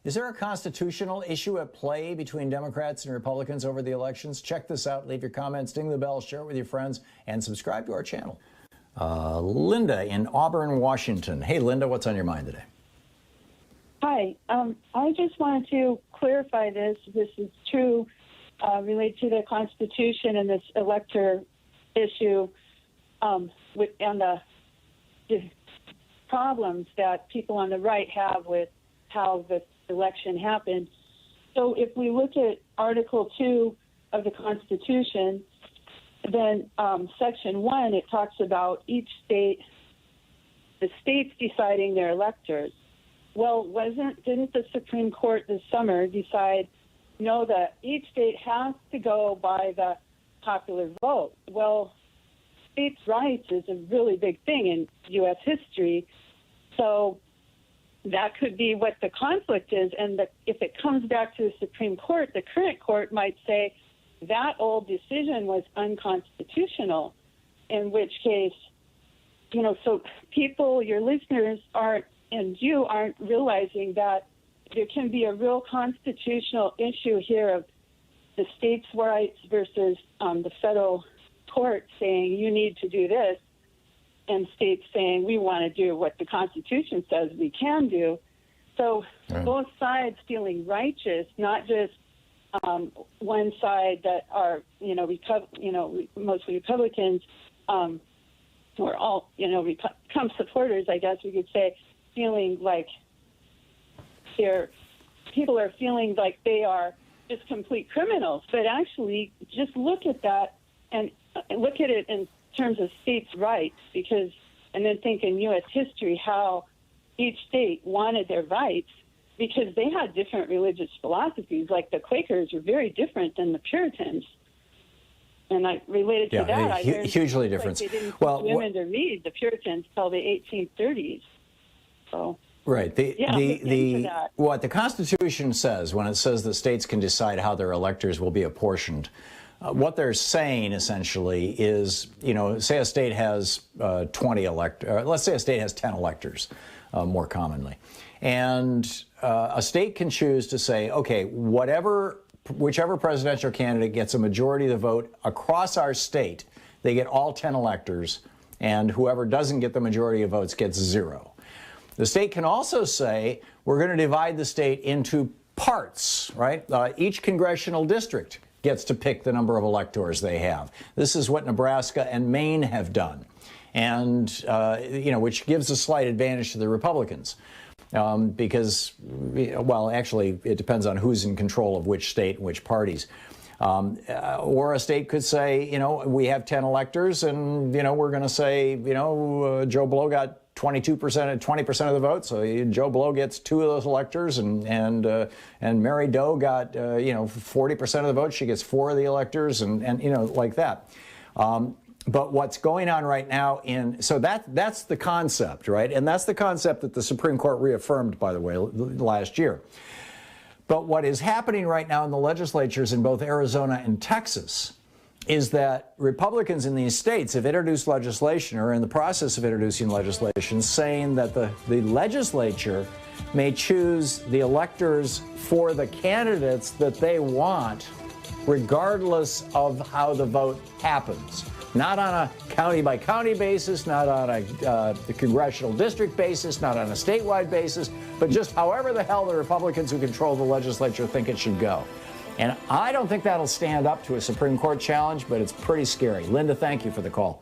Is there a constitutional issue at play between Democrats and Republicans over the elections? Check this out. Leave your comments, ding the bell, share it with your friends, and subscribe to our channel. Linda in Auburn, Washington. Hey, Linda, what's on your mind today? Hi. I just wanted to clarify this. This is true related to the Constitution and this elector issue and the problems that people on the right have with how the election happened. So if we look at Article 2 of the Constitution, then Section 1, it talks about each state, the states deciding their electors. Well, didn't the Supreme Court this summer decide, no, that each state has to go by the popular vote? Well, states' rights is a really big thing in U.S. history, so that could be what the conflict is. And if it comes back to the Supreme Court, the current court might say that old decision was unconstitutional, in which case, so people, your listeners aren't realizing that there can be a real constitutional issue here of the states' rights versus the federal court saying you need to do this, and states saying we want to do what the Constitution says we can do. So both sides feeling righteous, not just one side that are mostly Republicans, or all Trump supporters, I guess we could say, feeling like people are feeling like they are just complete criminals. But actually, just look at that and look at it in terms of states' rights, and then think in U.S. history how each state wanted their rights, because they had different religious philosophies. Like the Quakers were very different than the Puritans. And I related to that. I learned hugely different. Like they didn't teach women to read, the Puritans, till the 1830s. So. Right. What the Constitution says when it says that states can decide how their electors will be apportioned, what they're saying essentially is, say a state has 20 electors, let's say a state has 10 electors, more commonly. And a state can choose to say, okay, whichever presidential candidate gets a majority of the vote across our state, they get all 10 electors, and whoever doesn't get the majority of votes gets 0. The state can also say, we're going to divide the state into parts, right? Each congressional district gets to pick the number of electors they have. This is what Nebraska and Maine have done, and which gives a slight advantage to the Republicans, because, well, actually, it depends on who's in control of which state and which parties. Or a state could say, we have 10 electors, and we're going to say, Joe Blow got 22% and 20% of the vote, so Joe Blow gets 2 of those electors, and Mary Doe got 40% of the vote. She gets 4 of the electors, and like that. But what's going on right now so that's the concept, right? And that's the concept that the Supreme Court reaffirmed, by the way, last year. But what is happening right now in the legislatures in both Arizona and Texas is that Republicans in these states have introduced legislation, or in the process of introducing legislation, saying that the legislature may choose the electors for the candidates that they want, regardless of how the vote happens. Not on a county-by-county basis, not on a congressional district basis, not on a statewide basis, but just however the hell the Republicans who control the legislature think it should go. And I don't think that'll stand up to a Supreme Court challenge, but it's pretty scary. Linda, thank you for the call.